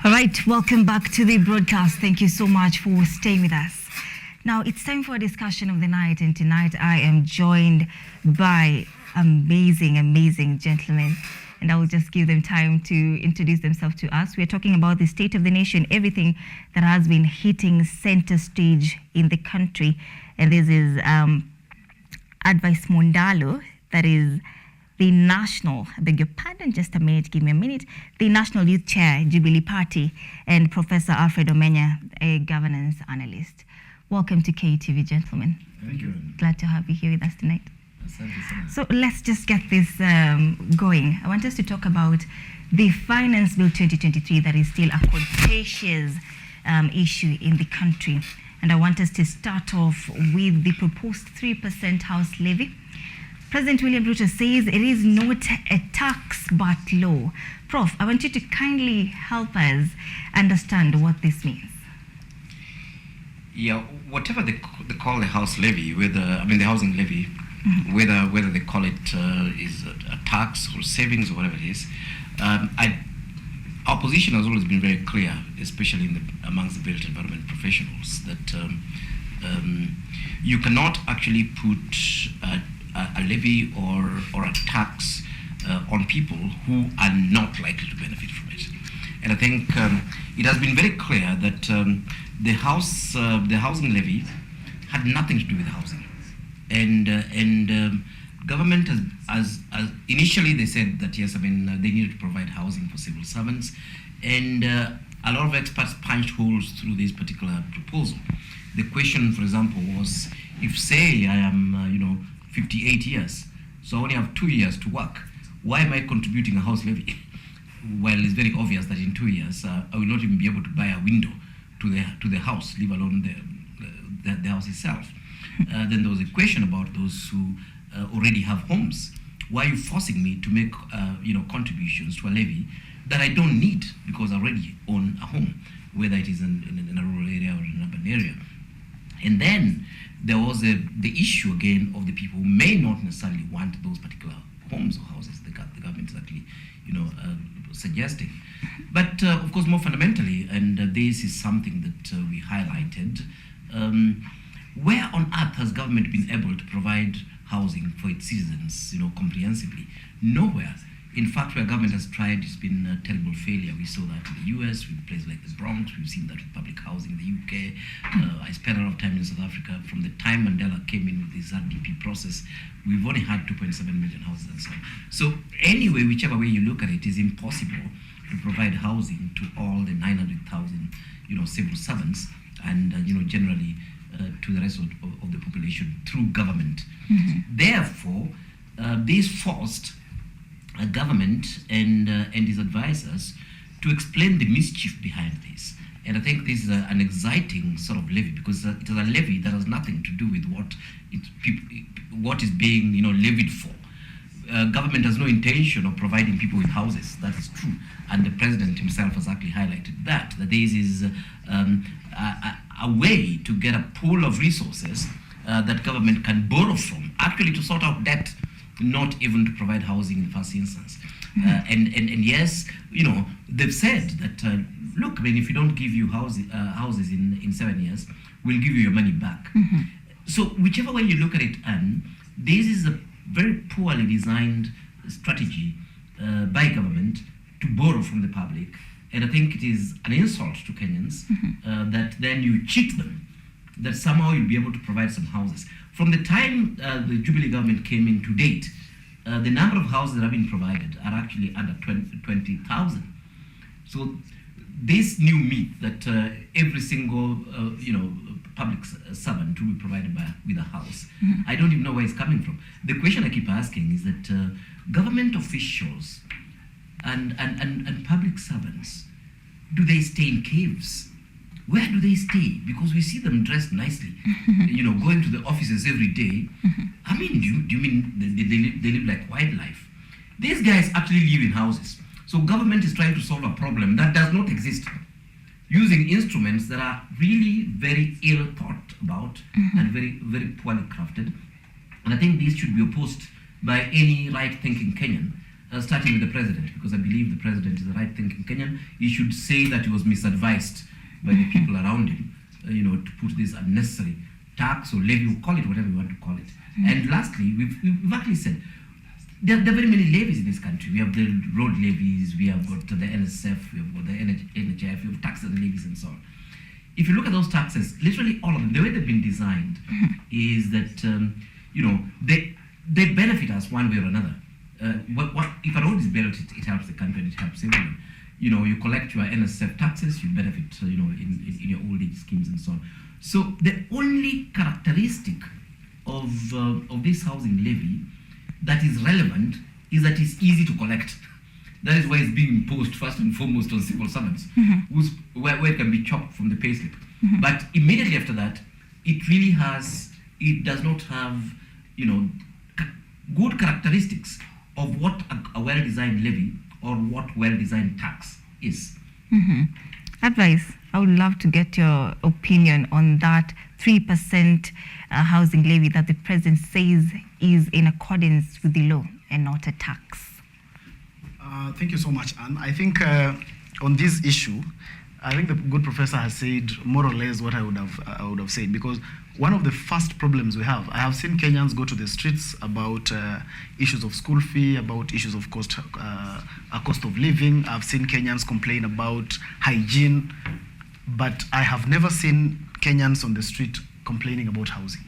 All right, welcome back to the broadcast. Thank you so much for staying with us. Now, it's time for a discussion of the night, and tonight I am joined by amazing gentlemen, and I will just give them time to introduce themselves to us. We're talking about the state of the nation, everything that has been hitting center stage in the country, and this is Advice Mundalo, that is the national, I beg your pardon, just a minute, give me a minute, the National Youth Chair, Jubilee Party, and Professor Alfred Omenya, a governance analyst. Welcome to KUTV, gentlemen. Thank you. Glad to have you here with us tonight. So let's just get this going. I want us to talk about the Finance Bill 2023 that is still a contentious issue in the country. And I want us to start off with the proposed 3% house levy. President William Ruto says it is not a tax but law. Prof, I want you to kindly help us understand what this means. Yeah, whatever they call the house levy, the housing levy, whether they call it is a tax or savings or whatever it is, our position has always been very clear, especially amongst the built environment professionals, that you cannot actually put a levy or a tax on people who are not likely to benefit from it. And I think it has been very clear that the housing levy had nothing to do with housing. And government has initially they said that yes, they needed to provide housing for civil servants, and a lot of experts punched holes through this particular proposal. The question, for example, was if say I am 58 years, so I only have 2 years to work, why am I contributing a house levy? Well, it's very obvious that in 2 years I will not even be able to buy a window to the house, leave alone the house itself. Then there was a question about those who already have homes. Why are you forcing me to make contributions to a levy that I don't need because I already own a home, whether it is in a rural area or in an urban area? And then there was the issue again of the people who may not necessarily want those particular homes or houses the government is actually suggesting. But of course, more fundamentally, and this is something that we highlighted, where on earth has government been able to provide housing for its citizens comprehensively? Nowhere. In fact, where government has tried, it's been a terrible failure. We saw that in the US, with places like the Bronx. We've seen that with public housing in the UK. I spent a lot of time in South Africa. From the time Mundalo came in with this RDP process, we've only had 2.7 million houses and so on. So anyway, whichever way you look at it, it's impossible to provide housing to all the 900,000 civil servants and generally to the rest of the population through government. Therefore, this forced a government and his advisors to explain the mischief behind this. And I think this is an exciting sort of levy, because it is a levy that has nothing to do with what is being levied for. Government has no intention of providing people with houses. That is true, and the president himself has actually highlighted that this is a way to get a pool of resources that government can borrow from, actually to sort out debt, not even to provide housing in the first instance. And yes, they've said that look, if you don't give you houses in 7 years, we'll give you your money back. So whichever way you look at it, and this is a very poorly designed strategy by government to borrow from the public. And I think it is an insult to Kenyans that then you cheat them, that somehow you'll be able to provide some houses. From the time the Jubilee government came in to date, the number of houses that have been provided are actually under 20,000. So this new myth that every single public servant will be provided with a house, I don't even know where it's coming from. The question I keep asking is that government officials and public servants, do they stay in caves? Where do they stay? Because we see them dressed nicely, going to the offices every day. Do you mean they live like wildlife? These guys actually live in houses. So government is trying to solve a problem that does not exist, using instruments that are really very ill thought about and very, very poorly crafted. And I think this should be opposed by any right-thinking Kenyan starting with the president, because I believe the president is a right-thinking Kenyan. He should say that he was misadvised by the people around him, to put this unnecessary tax or levy, call it whatever you want to call it. And lastly, we've actually said, there are very many levies in this country. We have the road levies, we have got the NSF, we have got the NHF, we have taxes and levies and so on. If you look at those taxes, literally all of them, the way they've been designed is that, they benefit us one way or another. If a road is built, it helps the country and it helps everyone. You collect your NSF taxes, you benefit, in your old age schemes and so on. So the only characteristic of this housing levy that is relevant is that it's easy to collect. That is why it's being imposed first and foremost on civil servants, where it can be chopped from the payslip. But immediately after that, it does not have, good characteristics of what a well-designed levy or what well-designed tax is. Advice. I would love to get your opinion on that 3% housing levy that the president says is in accordance with the law and not a tax. Thank you so much, Anne. I think on this issue, I think the good professor has said more or less what I would have said, because one of the first problems we have, I have seen Kenyans go to the streets about issues of school fee, about issues of cost of living. I've seen Kenyans complain about hygiene, but I have never seen Kenyans on the street complaining about housing.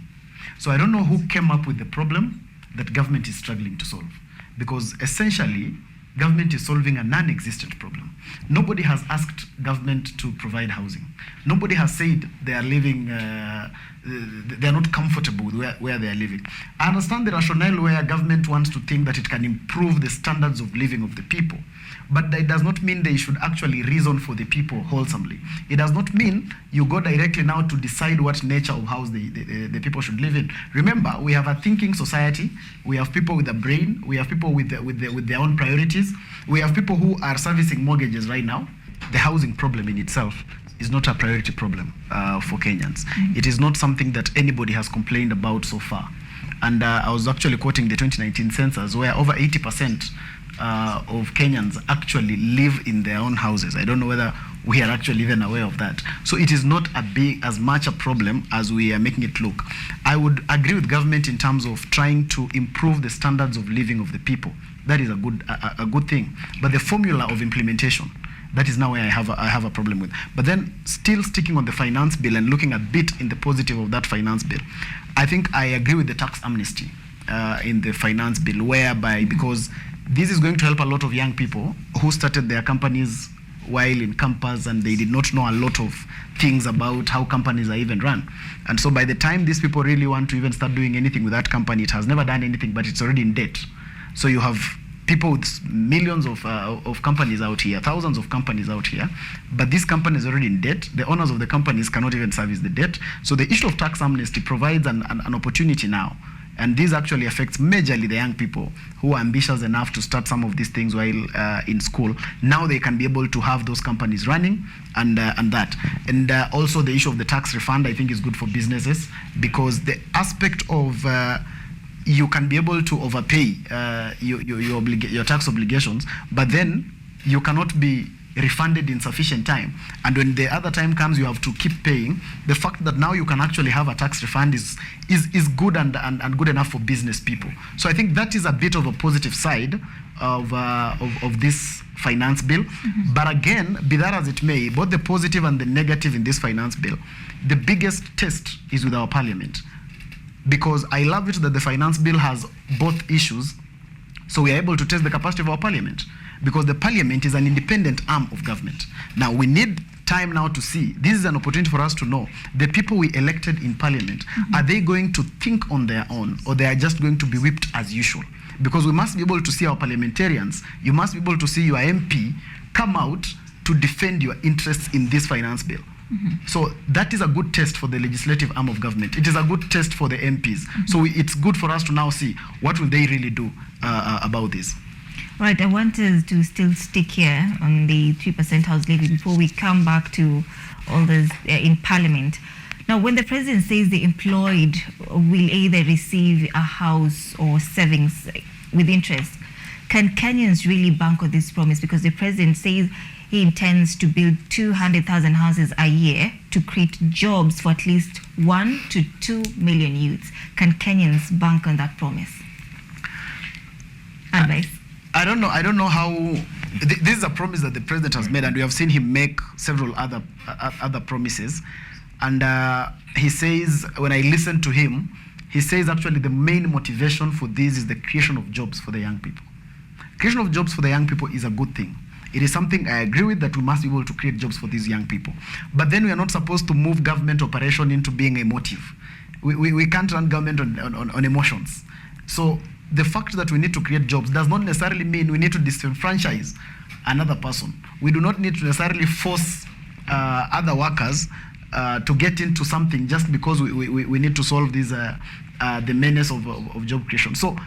So I don't know who came up with the problem that government is struggling to solve, because essentially government is solving a non-existent problem. Nobody has asked government to provide housing. Nobody has said they are living, they are not comfortable with where they are living. I understand the rationale where government wants to think that it can improve the standards of living of the people, but that does not mean they should actually reason for the people wholesomely. It does not mean you go directly now to decide what nature of house the people should live in. Remember, we have a thinking society. We have people with a brain. We have people with their own priorities. We have people who are servicing mortgages right now. The housing problem in itself is not a priority problem for Kenyans. It is not something that anybody has complained about so far. And I was actually quoting the 2019 census, where over 80% of Kenyans actually live in their own houses. I don't know whether we are actually even aware of that. So it is not as much a problem as we are making it look. I would agree with government in terms of trying to improve the standards of living of the people. That is a good thing. But the formula of implementation, that is now where I have a problem with. But then still sticking on the finance bill and looking a bit in the positive of that finance bill, I think I agree with the tax amnesty in the finance bill, whereby, because this is going to help a lot of young people who started their companies while in campus and they did not know a lot of things about how companies are even run. And so by the time these people really want to even start doing anything with that company, it has never done anything, but it's already in debt. So you have people with millions of companies out here, thousands of companies out here, but this company is already in debt. The owners of the companies cannot even service the debt. So the issue of tax amnesty provides an opportunity now. And this actually affects majorly the young people who are ambitious enough to start some of these things while in school. Now they can be able to have those companies running and that. And also the issue of the tax refund, I think, is good for businesses, because the aspect of you can be able to overpay your tax obligations, but then you cannot be refunded in sufficient time. And when the other time comes, you have to keep paying. The fact that now you can actually have a tax refund is good and good enough for business people. So I think that is a bit of a positive side of this finance bill. But again, be that as it may, both the positive and the negative in this finance bill, the biggest test is with our parliament. Because I love it that the finance bill has both issues, so we are able to test the capacity of our parliament, because the parliament is an independent arm of government. Now we need time now to see, this is an opportunity for us to know, the people we elected in parliament, are they going to think on their own, or they are just going to be whipped as usual? Because we must be able to see our parliamentarians, you must be able to see your MP come out to defend your interests in this finance bill. So that is a good test for the legislative arm of government. It is a good test for the MPs. So it's good for us to now see what will they really do about this. Right, I want us to still stick here on the 3% house levy before we come back to all this in Parliament. Now, when the president says the employed will either receive a house or savings with interest, Can Kenyans really bank on this promise? Because the president says he intends to build 200,000 houses a year to create jobs for at least 1 to 2 million youths. Can Kenyans bank on that promise? Advice? I don't know how. This is a promise that the president has made, and we have seen him make several other promises. And he says, when I listen to him, he says actually the main motivation for this is the creation of jobs for the young people. Creation of jobs for the young people is a good thing. It is something I agree with, that we must be able to create jobs for these young people. But then we are not supposed to move government operation into being a motive. We can't run government on emotions. So the fact that we need to create jobs does not necessarily mean we need to disenfranchise another person. We do not need to necessarily force other workers to get into something just because we need to solve this, the menace of job creation. So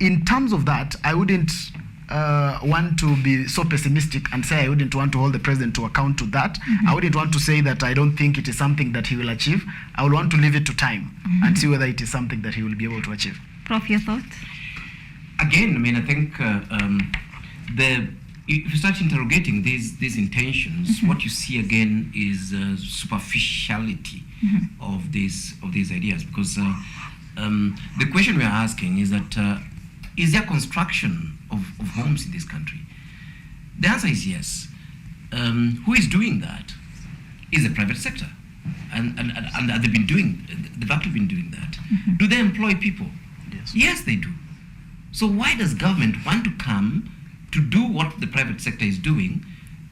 in terms of that, I wouldn't want to be so pessimistic and say I wouldn't want to hold the president to account to that. Mm-hmm. I wouldn't want to say that I don't think it is something that he will achieve. I would want to leave it to time and see whether it is something that he will be able to achieve. Prof, your thoughts? Again, I mean, I think if you start interrogating these intentions, what you see again is superficiality of these ideas. Because the question we are asking is that is there construction of homes in this country? The answer is yes. Who is doing that? Is the private sector, and they've actually been doing that. Do they employ people? Yes, they do. So why does government want to come to do what the private sector is doing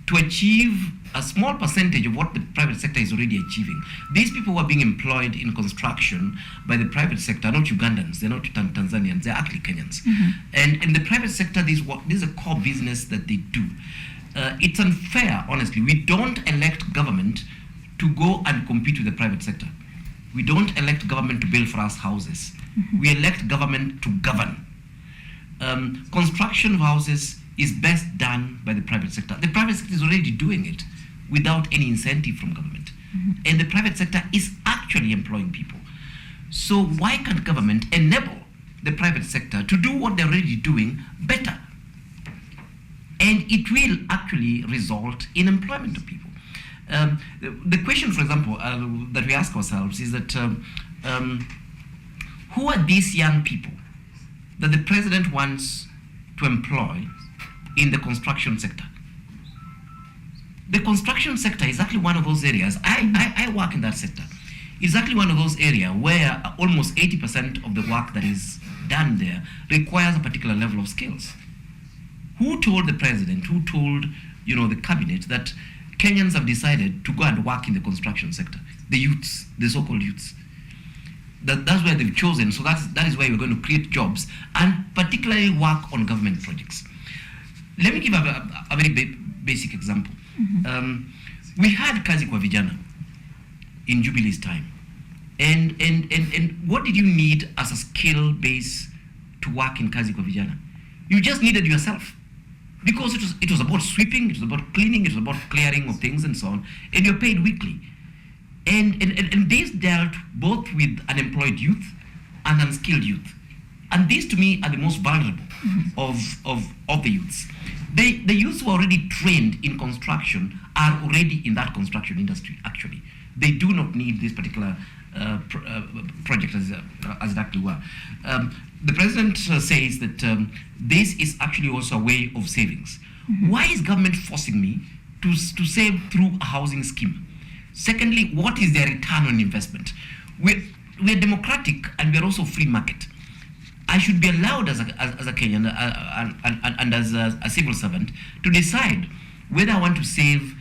to achieve a small percentage of what the private sector is already achieving? These people who are being employed in construction by the private sector are not Ugandans, they're not Tanzanians, they're actually Kenyans. And in the private sector, this is a core business that they do. It's unfair, honestly. We don't elect government to go and compete with the private sector. We don't elect government to build for us houses. We elect government to govern. Construction of houses is best done by the private sector. The private sector is already doing it without any incentive from government. And the private sector is actually employing people. So why can't government enable the private sector to do what they're already doing better? And it will actually result in employment of people. The question, for example, that we ask ourselves is that who are these young people that the president wants to employ in the construction sector? The construction sector is actually one of those areas. I work in that sector. It's actually one of those areas where almost 80% of the work that is done there requires a particular level of skills. Who told the president, who told the cabinet that Kenyans have decided to go and work in the construction sector? The youths, the so-called youths. That's where they've chosen. So that is where we're going to create jobs and particularly work on government projects. Let me give a very basic example. We had Kazi kwa Vijana in Jubilee's time. And what did you need as a skill base to work in Kazi kwa Vijana? You just needed yourself. Because it was about sweeping, it was about cleaning, it was about clearing of things and so on. And you're paid weekly. And this dealt both with unemployed youth and unskilled youth. And these, to me, are the most vulnerable of the youths. The youths who are already trained in construction are already in that construction industry, actually. They do not need this particular project as it actually were. The president says that this is actually also a way of savings. Why is government forcing me to save through a housing scheme? Secondly, what is their return on investment? We're democratic and we're also free market. I should be allowed as a Kenyan and as a civil servant to decide whether I want to save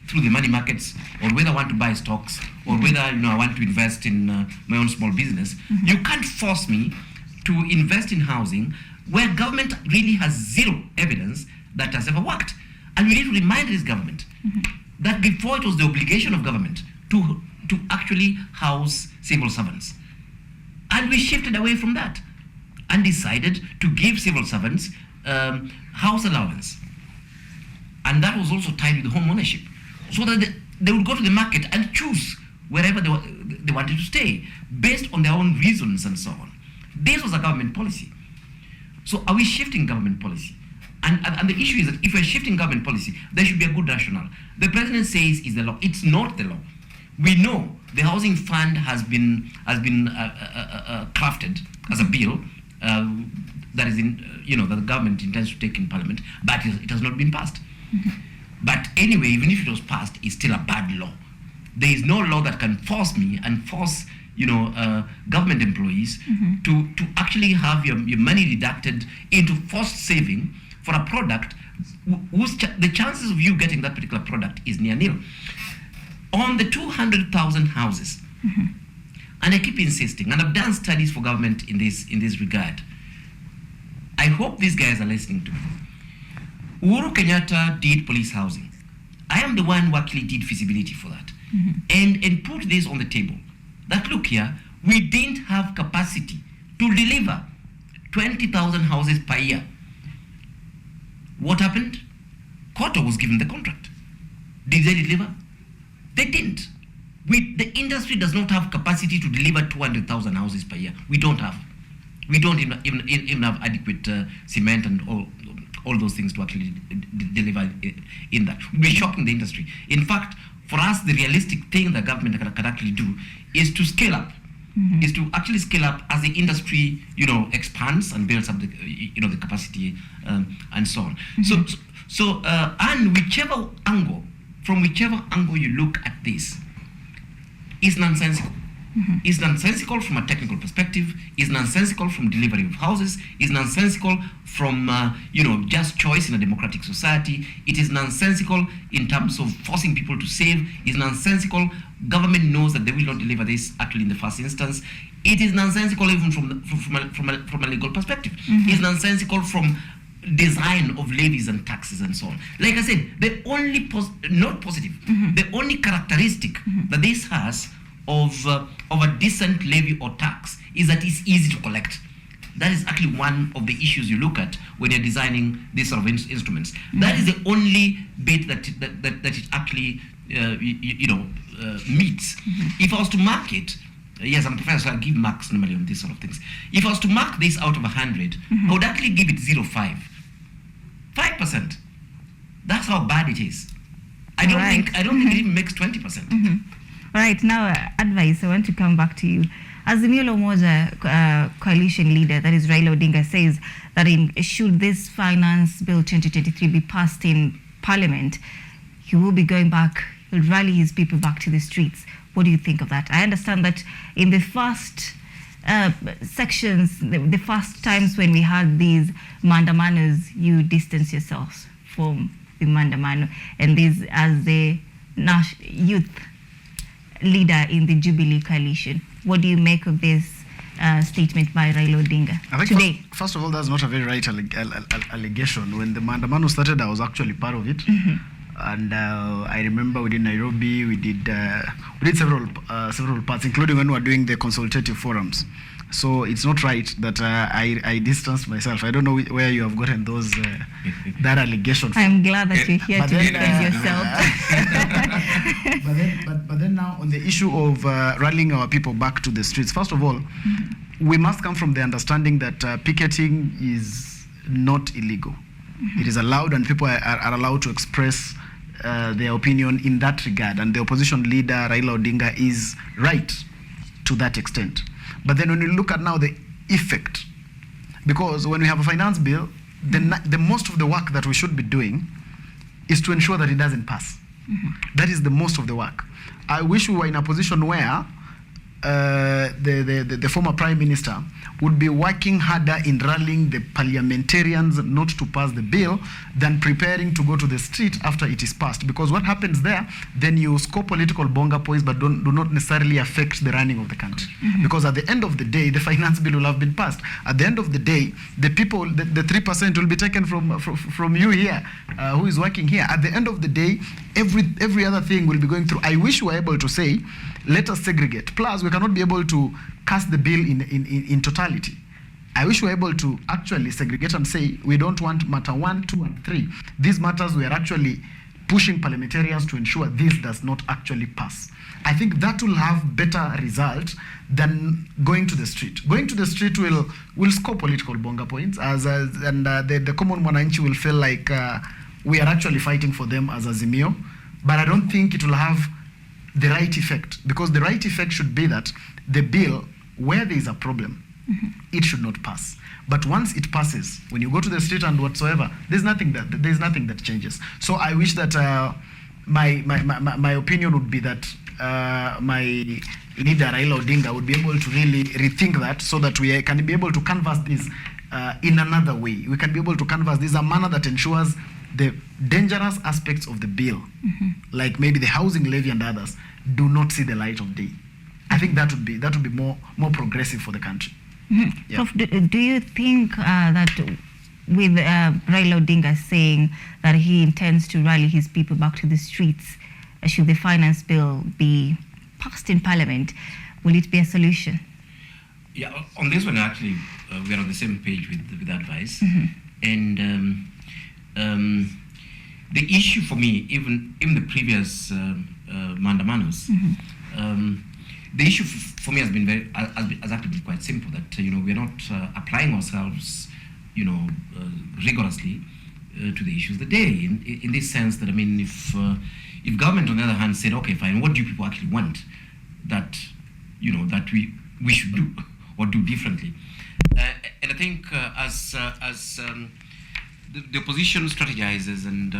through the money markets, or whether I want to buy stocks, or whether I want to invest in my own small business. You can't force me to invest in housing where government really has zero evidence that has ever worked. And we need to remind this government that before it was the obligation of government to actually house civil servants. And we shifted away from that and decided to give civil servants house allowance. And that was also tied with home ownership, so that they would go to the market and choose wherever they wanted to stay, based on their own reasons and so on. This was a government policy. So are we shifting government policy? And the issue is that if we're shifting government policy, there should be a good rationale. The president says is the law. It's not the law. We know the housing fund has been crafted as a bill that is in that the government intends to take in parliament, but it has not been passed. But anyway, even if it was passed, it's still a bad law. There is no law that can force me and force government employees to actually have your money deducted into forced saving for a product whose the chances of you getting that particular product is near nil. On the 200,000 houses, and I keep insisting, and I've done studies for government in this regard. I hope these guys are listening to me. Uhuru Kenyatta did police housing. I am the one who actually did feasibility for that, and put this on the table. That look here, we didn't have capacity to deliver 20,000 houses per year. What happened? Koto was given the contract. Did they deliver? They didn't. The industry does not have capacity to deliver 200,000 houses per year. We don't have. We don't even have adequate cement and all those things to actually deliver in that. We're shocking the industry. In fact, for us, the realistic thing the government can actually do is to scale up. Is to actually scale up as the industry, expands and builds up the, the capacity and so on. So and from whichever angle you look at this, is nonsensical. Is nonsensical from a technical perspective. Is nonsensical from delivery of houses. Is nonsensical from just choice in a democratic society. It is nonsensical in terms of forcing people to save. Is nonsensical. Government knows that they will not deliver this actually in the first instance. It is nonsensical even from a legal perspective. It's nonsensical from design of levies and taxes and so on. Like I said, the only not positive. The only characteristic that this has of a decent levy or tax is that it's easy to collect. That is actually one of the issues you look at when you're designing these sort of instruments. That is the only bit that it actually meets. If I was to mark it, yes, I'm a professor, so I give marks normally on these sort of things. If I was to mark this out of 100, I would actually give it 0.5. 5%. That's how bad it is. I don't think it even makes 20%. Right, now advice, I want to come back to you. As the Milo Moja coalition leader, that is Raila Odinga, says that should this Finance Bill 2023 be passed in Parliament, he will be going back, he'll rally his people back to the streets. What do you think of that? I understand that in the first sections, the first times when we had these mandamanos, you distance yourselves from the mandamano, and this as the youth leader in the Jubilee coalition. What do you make of this statement by Raila Odinga today? First of all, that's not a very right allegation. When the mandamano started, I was actually part of it. And I remember we did Nairobi, we did several parts, including when we were doing the consultative forums. So it's not right that I distanced myself. I don't know where you have gotten those that allegation from. I'm glad that you're here to defend yourself. But then now on the issue of rallying our people back to the streets, first of all, we must come from the understanding that picketing is not illegal. It is allowed, and people are allowed to express their opinion in that regard. And the opposition leader, Raila Odinga, is right to that extent. But then when you look at now the effect, because when we have a finance bill, the most of the work that we should be doing is to ensure that it doesn't pass. That is the most of the work. I wish we were in a position where the former Prime Minister would be working harder in rallying the parliamentarians not to pass the bill than preparing to go to the street after it is passed. Because what happens there, then you score political bonga points but do not necessarily affect the running of the country. Because at the end of the day, the finance bill will have been passed. At the end of the day, the people, the 3% will be taken from you here, who is working here. At the end of the day, every other thing will be going through. I wish we were able to say, let us segregate. Plus, we cannot be able to cast the bill in totality. I wish we were able to actually segregate and say, we don't want matter 1, 2, and 3. These matters we are actually pushing parliamentarians to ensure this does not actually pass. I think that will have better result than going to the street. Going to the street will score political bonga points, the common mwananchi will feel like we are actually fighting for them as Azimio, but I don't think it will have the right effect, because the right effect should be that the bill, where there is a problem, it should not pass. But once it passes, when you go to the street and whatsoever, there's nothing that changes. So I wish that my opinion would be that my leader Raila Odinga would be able to really rethink that, so that we can be able to canvass this in another way. We can be able to canvass this in a manner that ensures the dangerous aspects of the bill, like maybe the housing levy and others, do not see the light of day. I think that would be more progressive for the country. Yeah. Prof, do you think that with Raila Odinga saying that he intends to rally his people back to the streets, should the finance bill be passed in Parliament, will it be a solution? Yeah, on this one, actually, we are on the same page with advice. And the issue for me, even in the previous mandamanos, the issue for me has been has actually been quite simple. That we are not applying ourselves, rigorously to the issues of the day. In this sense, that if government on the other hand said, okay, fine, what do you people actually want that that we should do or do differently? And I think as the opposition strategizes and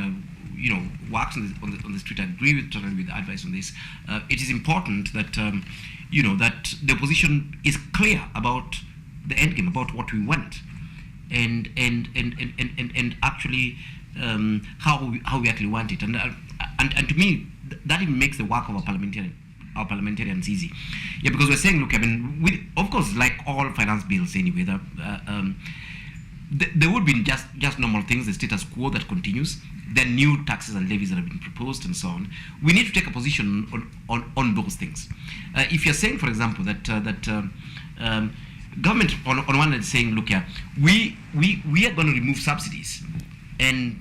works on the street, I agree totally with the advice on this. It is important that that the opposition is clear about the end game, about what we want, and actually how we actually want it, and to me that even makes the work of our parliamentarians easy. Yeah, because we're saying, look, of course, like all finance bills anyway, there would be just normal things, the status quo that continues. Then new taxes and levies that have been proposed and so on. We need to take a position on those things. If you're saying, for example, that government on one hand is saying, look here, we are going to remove subsidies, and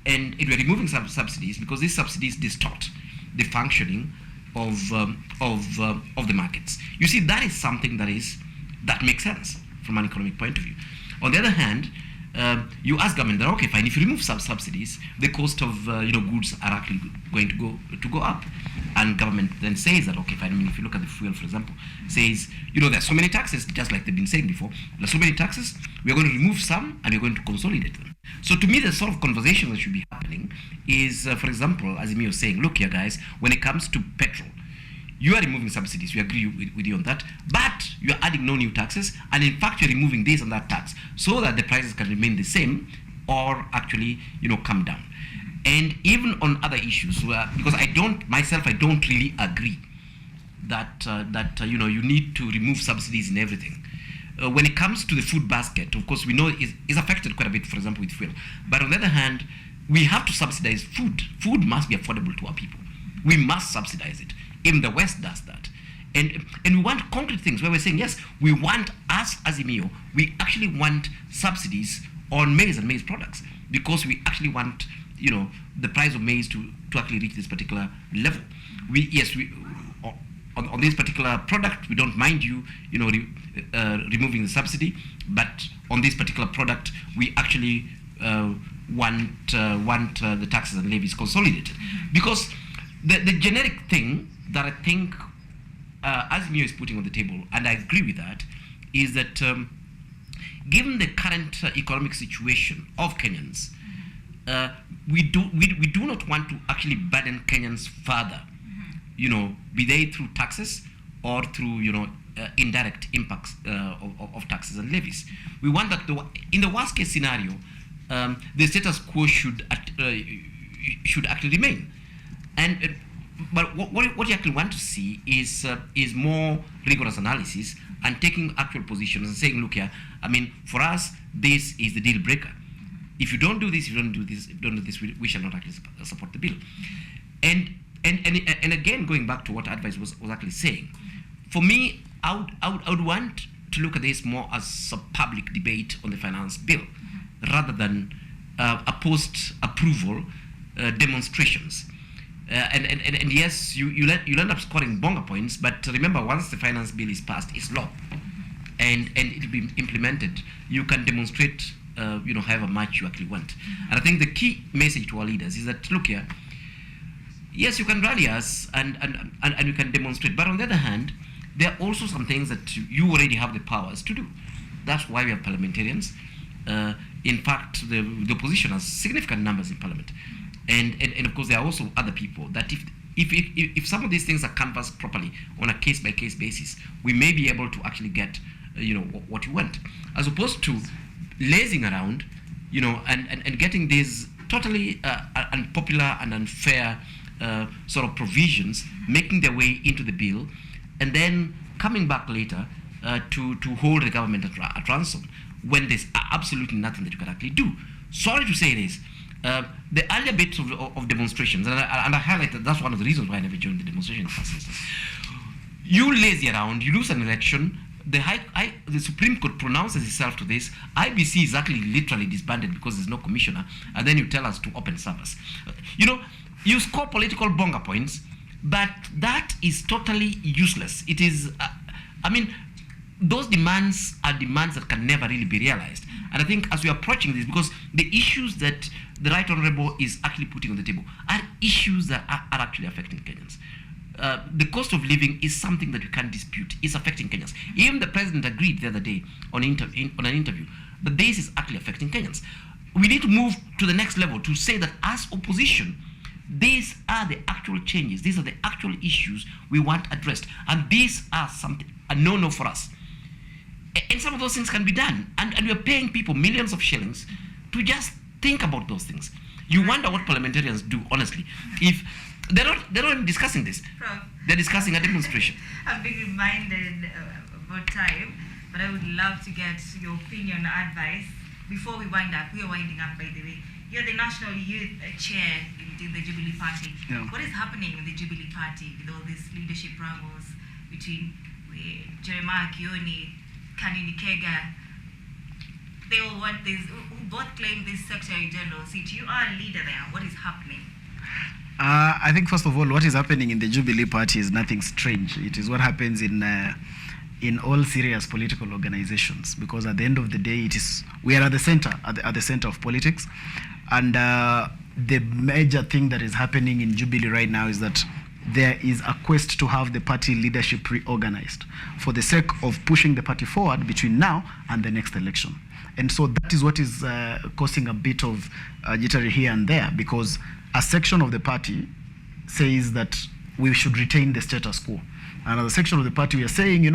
we're removing subsidies because these subsidies distort the functioning of the markets. You see, that is something that makes sense from an economic point of view. On the other hand, you ask government that, okay, fine, if you remove subsidies, the cost of goods are actually going to go up, and government then says that, okay, fine. If you look at the fuel, for example, says there are so many taxes, just like they've been saying before. There are so many taxes. We are going to remove some, and we're going to consolidate them. So to me, the sort of conversation that should be happening is, for example, Azimio was saying, look here, guys, when it comes to petrol, you are removing subsidies. We agree with you on that, but you are adding no new taxes, and in fact, you're removing this and that tax so that the prices can remain the same or actually, come down. And even on other issues, because I don't really agree that you need to remove subsidies in everything. When it comes to the food basket, of course, we know it's affected quite a bit, for example, with fuel. But on the other hand, we have to subsidize food. Food must be affordable to our people. We must subsidize it. Even the West does that. And we want concrete things where we're saying, yes, we want, as Azimio, we actually want subsidies on maize and maize products, because we actually want, the price of maize to actually reach this particular level. On this particular product, we don't mind removing the subsidy, but on this particular product, we actually want the taxes and levies consolidated. Because the generic thing that I think Azimio is putting on the table, and I agree with that, is that given the current economic situation of Kenyans, we do not want to actually burden Kenyans further, be they through taxes or through indirect impacts of taxes and levies. We want that in the worst case scenario, the status quo should actually remain. But what you actually want to see is more rigorous analysis and taking actual positions and saying, look here, for us, this is the deal breaker. If you don't do this, we shall not actually support the bill. And again, going back to what advice was actually saying, for me, I would want to look at this more as a public debate on the finance bill, rather than a post-approval demonstrations. And yes, you'll end up scoring bonga points, but remember, once the finance bill is passed, it's law, and it'll be implemented. You can demonstrate, however much you actually want. And I think the key message to our leaders is that, look here, yes, you can rally us and you can demonstrate, but on the other hand, there are also some things that you already have the powers to do. That's why we have parliamentarians. In fact, the opposition has significant numbers in parliament. And of course, there are also other people that if some of these things are canvassed properly on a case-by-case basis, we may be able to actually get, what you want, as opposed to lazing around, and getting these totally unpopular and unfair sort of provisions making their way into the bill, and then coming back later to hold the government at ransom when there's absolutely nothing that you can actually do. Sorry to say this. The earlier bits of demonstrations, and I highlight that that's one of the reasons why I never joined the demonstration in the first instance. You lazy around, you lose an election, the Supreme Court pronounces itself to this, IBC is actually literally disbanded because there's no commissioner, and then you tell us to open service. You score political bonga points, but that is totally useless. It is, those demands are demands that can never really be realized. And I think as we are approaching this, because the issues that the Right Honorable is actually putting on the table are issues that are actually affecting Kenyans. The cost of living is something that you can't dispute. It's affecting Kenyans. Even the president agreed the other day on an interview that this is actually affecting Kenyans. We need to move to the next level to say that as opposition, these are the actual changes. These are the actual issues we want addressed. And these are a no-no for us. And some of those things can be done. And we're paying people millions of shillings to just think about those things. You wonder what parliamentarians do, honestly. If they're not even discussing this. Prof. They're discussing a demonstration. I'm being reminded about time, but I would love to get your opinion, advice. Before we wind up, we are winding up, by the way. You're the National Youth Chair in the Jubilee Party. Yeah. What is happening in the Jubilee Party with all these leadership wrangles between Jeremiah Kioni, Kanini Kega? They all want this, who both claim this Secretary General seat. You are a leader there. What is happening? I think, first of all, what is happening in the Jubilee Party is nothing strange. It is what happens in all serious political organizations, because at the end of the day, we are at the center, at the center of politics. And the major thing that is happening in Jubilee right now is that there is a quest to have the party leadership reorganized for the sake of pushing the party forward between now and the next election. And so that is what is causing a bit of jittery here and there, because a section of the party says that we should retain the status quo. Another section of the party, we are saying,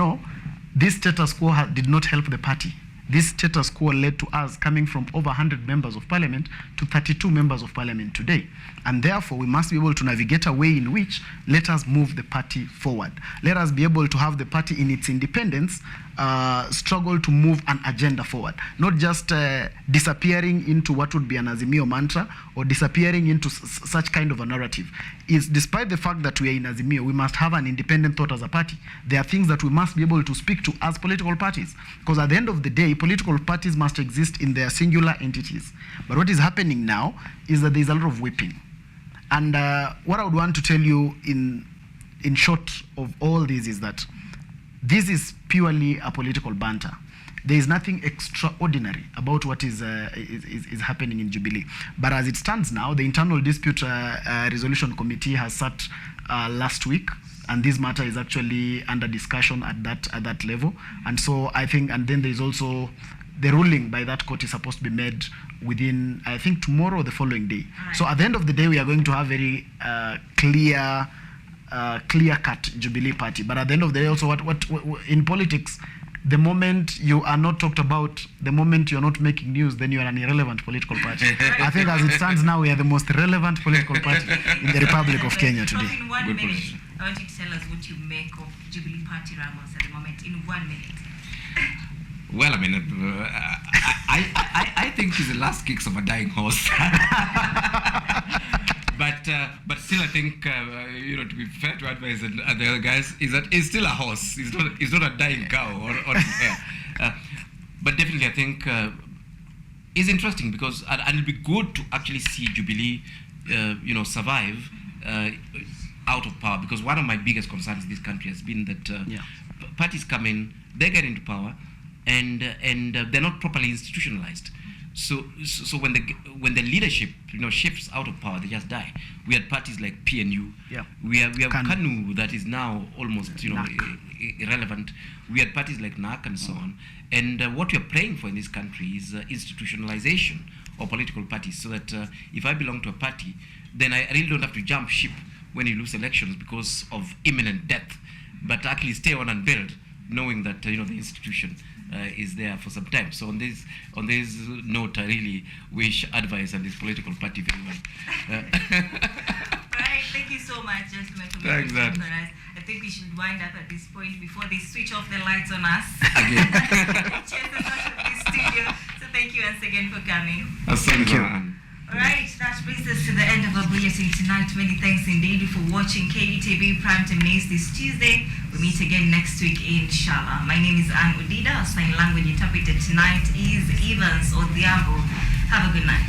this status quo did not help the party. This status quo led to us coming from over 100 members of parliament to 32 members of parliament today. And therefore, we must be able to navigate a way in which let us move the party forward. Let us be able to have the party in its independence struggle to move an agenda forward, not just disappearing into what would be an Azimio mantra or disappearing into such kind of a narrative. Is despite the fact that we are in Azimio, we must have an independent thought as a party. There are things that we must be able to speak to as political parties, because at the end of the day, political parties must exist in their singular entities. But what is happening now is that there is a lot of whipping. And what I would want to tell you in short of all this is that this is purely a political banter. There is nothing extraordinary about what is happening in Jubilee. But as it stands now, the Internal Dispute Resolution Committee has sat last week, and this matter is actually under discussion at that level. And so I think, and then there is also the ruling by that court is supposed to be made within, I think, tomorrow or the following day. Right. So at the end of the day, we are going to have very clear-cut Jubilee Party. But at the end of the day, also, what in politics, the moment you are not talked about, the moment you're not making news, then you are an irrelevant political party. I think as it stands now, we are the most relevant political party in the Republic of Kenya today. In 1 minute, I want you to tell us what you make of Jubilee Party wrangles at the moment, in 1 minute. Well, I mean, I think she's the last kicks of a dying horse. But still, I think to be fair to advise the other guys, is that it's still a horse. It's not a dying cow or but definitely, I think it's interesting because and it'll be good to actually see Jubilee survive out of power. Because one of my biggest concerns in this country has been that parties come in, they get into power, and they're not properly institutionalized. So when the leadership shifts out of power, they just die. We had parties like PNU. Yeah. We have KANU that is now almost irrelevant. We had parties like NAC and so on. And what we are praying for in this country is institutionalization of political parties, so that if I belong to a party, then I really don't have to jump ship when you lose elections because of imminent death, but actually stay on and build, knowing that the institution is there for some time. So on this note, I really wish advice on this political party very well. Right, thank you so much, gentlemen, for Thanks, being for us. I think we should wind up at this point before they switch off the lights on us. Again. Cheers us out of this studio. So thank you once again for coming. Thank you. All right, that brings us to the end of our bulletin tonight. Many thanks indeed for watching KUTV Primetime News this Tuesday. We meet again next week, inshallah. My name is Anne Udida. Our sign language interpreter tonight is Evans Odhiambo. Have a good night.